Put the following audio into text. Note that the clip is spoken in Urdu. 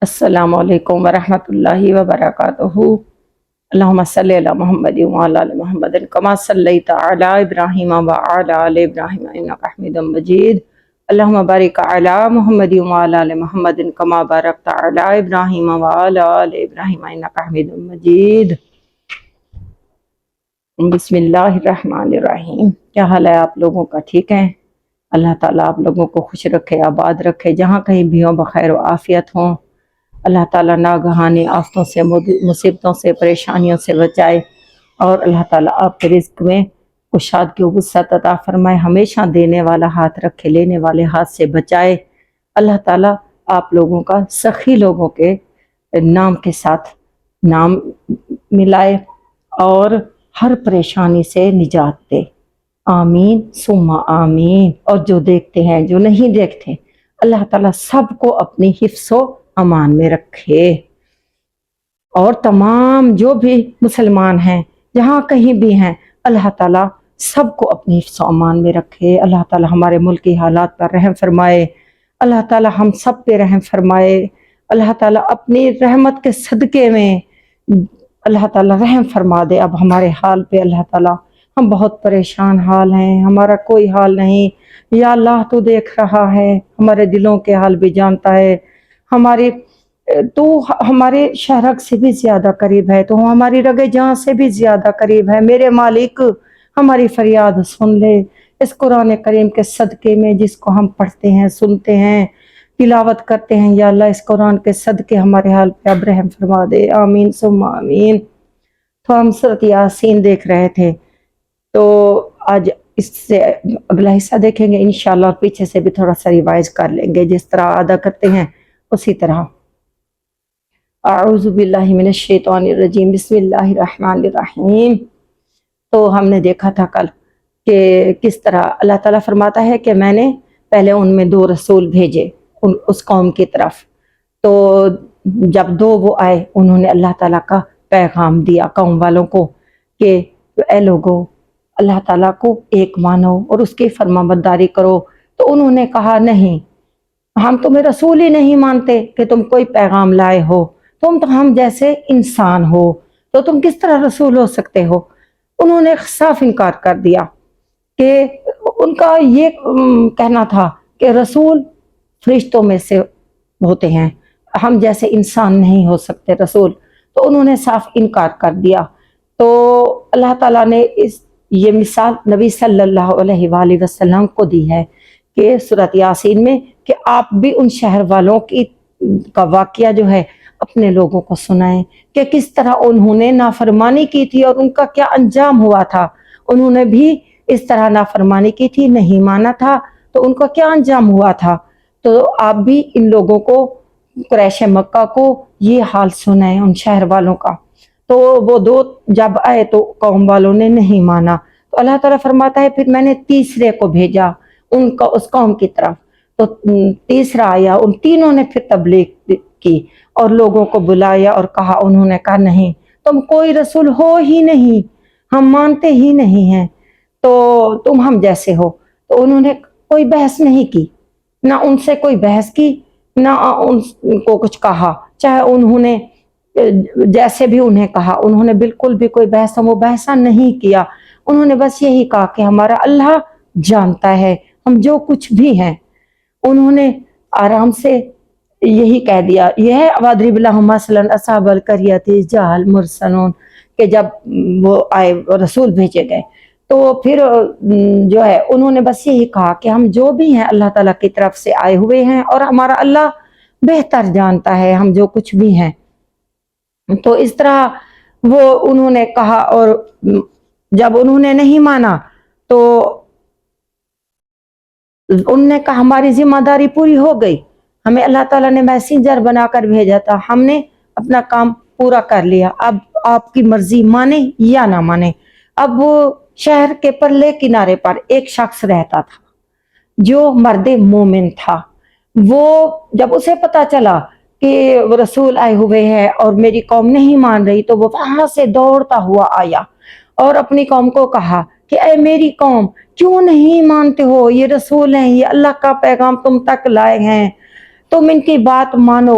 السلام علیکم ورحمۃ اللہ وبرکاتہ۔ اللہم صلی علی محمد وعلی آل محمد کما صلیت علی ابراہیم وعلی آل ابراہیم انک حمید مجید۔ اللہم بارک علی محمد وعلی آل محمد کما بارکت علی ابراہیم وعلی آل ابراہیم انک حمید مجید۔ بسم اللہ الرحمن الرحیم۔ کیا حال ہے آپ لوگوں کا؟ ٹھیک ہے؟ اللہ تعالیٰ آپ لوگوں کو خوش رکھے، آباد رکھے، جہاں کہیں بھی ہوں بخیر و عافیت ہوں۔ اللہ تعالیٰ ناگہانی آفتوں سے، مصیبتوں سے، پریشانیوں سے بچائے، اور اللہ تعالیٰ آپ کے رزق میں کشادگی و وسعت عطا فرمائے، ہمیشہ دینے والا ہاتھ رکھے، لینے والے ہاتھ سے بچائے۔ اللہ تعالیٰ آپ لوگوں کا سخی لوگوں کے نام کے ساتھ نام ملائے اور ہر پریشانی سے نجات دے، آمین ثم آمین۔ اور جو دیکھتے ہیں، جو نہیں دیکھتے، اللہ تعالیٰ سب کو اپنی حفظ و امان میں رکھے، اور تمام جو بھی مسلمان ہیں جہاں کہیں بھی ہیں، اللہ تعالیٰ سب کو اپنی حفظ و امان میں رکھے۔ اللہ تعالیٰ ہمارے ملک کی حالات پر رحم فرمائے، اللہ تعالیٰ ہم سب پہ رحم فرمائے، اللہ تعالیٰ اپنی رحمت کے صدقے میں اللہ تعالیٰ رحم فرما دے اب ہمارے حال پہ۔ اللہ تعالیٰ ہم بہت پریشان حال ہیں، ہمارا کوئی حال نہیں، یا اللہ تو دیکھ رہا ہے، ہمارے دلوں کے حال بھی جانتا ہے، تو ہمارے شہرک سے بھی زیادہ قریب ہے، تو ہماری رگ جان سے بھی زیادہ قریب ہے۔ میرے مالک ہماری فریاد سن لے، اس قرآن کریم کے صدقے میں جس کو ہم پڑھتے ہیں، سنتے ہیں، تلاوت کرتے ہیں، یا اللہ اس قرآن کے صدقے ہمارے حال پہ اب رحم فرما دے، آمین ثم آمین۔ تو ہم سورۃ یاسین دیکھ رہے تھے، تو آج اس سے اگلا حصہ دیکھیں گے انشاءاللہ، اور پیچھے سے بھی تھوڑا سا ریوائز کر لیں گے، جس طرح ادا کرتے ہیں اسی طرح۔ اعوذ باللہ من الشیطان الرجیم، بسم اللہ الرحمن الرحیم۔ تو ہم نے دیکھا تھا کل کہ کس طرح اللہ تعالیٰ فرماتا ہے کہ میں نے پہلے ان میں 2 رسول بھیجے اس قوم کی طرف، تو جب 2 وہ آئے، انہوں نے اللہ تعالیٰ کا پیغام دیا قوم والوں کو کہ اے لوگو اللہ تعالیٰ کو ایک مانو اور اس کی فرما برداری کرو۔ تو انہوں نے کہا نہیں، ہم تمہیں رسول ہی نہیں مانتے کہ تم کوئی پیغام لائے ہو، تم تو ہم جیسے انسان ہو، تو تم کس طرح رسول ہو سکتے ہو؟ انہوں نے صاف انکار کر دیا کہ ان کا یہ کہنا تھا کہ رسول فرشتوں میں سے ہوتے ہیں، ہم جیسے انسان نہیں ہو سکتے رسول، تو انہوں نے صاف انکار کر دیا۔ تو اللہ تعالیٰ نے یہ مثال نبی صلی اللہ علیہ وآلہ وسلم کو دی ہے کہ سورۃ یاسین میں، کہ آپ بھی ان شہر والوں کا واقعہ جو ہے اپنے لوگوں کو سنائیں کہ کس طرح انہوں نے نافرمانی کی تھی اور ان کا کیا انجام ہوا تھا۔ انہوں نے بھی اس طرح نافرمانی کی تھی، نہیں مانا تھا، تو ان کا کیا انجام ہوا تھا۔ تو آپ بھی ان لوگوں کو، قریش مکہ کو، یہ حال سنائیں ان شہر والوں کا۔ تو وہ 2 جب آئے تو قوم والوں نے نہیں مانا، تو اللہ تعالیٰ فرماتا ہے پھر میں نے تیسرے کو بھیجا اس قوم کی طرف، تو تیسرا آیا، ان تینوں نے پھر تبلیغ کی اور لوگوں کو بلایا اور کہا، انہوں نے کہا نہیں، تم کوئی رسول ہو ہی نہیں، ہم مانتے ہی نہیں ہیں، تو تم ہم جیسے ہو۔ تو انہوں نے کوئی بحث نہیں کی، نہ ان سے کوئی بحث کی، نہ ان کو کچھ کہا، چاہے انہوں نے جیسے بھی انہیں کہا، انہوں نے بالکل بھی کوئی بحثہ نہیں کیا۔ انہوں نے بس یہی کہا کہ ہمارا اللہ جانتا ہے ہم جو کچھ بھی ہیں۔ انہوں نے آرام سے یہی کہہ دیا، یہ ہے وَاضْرِبْ لَهُمْ مَثَلًا أَصْحَابَ الْقَرْيَةِ إِذْ جَاءَهَا الْمُرْسَلُونَ، کہ جب وہ آئے رسول بھیجے گئے، تو پھر جو ہے انہوں نے بس یہی کہا کہ ہم جو بھی ہیں اللہ تعالیٰ کی طرف سے آئے ہوئے ہیں، اور ہمارا اللہ بہتر جانتا ہے ہم جو کچھ بھی ہیں۔ تو اس طرح وہ انہوں نے کہا، اور جب انہوں نے نہیں مانا تو انہوں نے کہا ہماری ذمہ داری پوری ہو گئی، ہمیں اللہ تعالیٰ نے میسنجر بنا کر بھیجا تھا، ہم نے اپنا کام پورا کر لیا، اب آپ کی مرضی مانے یا نہ مانے۔ اب وہ شہر کے پرلے کنارے پر ایک شخص رہتا تھا جو مرد مومن تھا۔ وہ جب اسے پتا چلا کہ رسول آئے ہوئے ہیں اور میری قوم نہیں مان رہی، تو وہ وہاں سے دوڑتا ہوا آیا اور اپنی قوم کو کہا کہ اے میری قوم، کیوں نہیں مانتے ہو؟ یہ رسول ہیں، یہ اللہ کا پیغام تم تک لائے ہیں، تم ان کی بات مانو،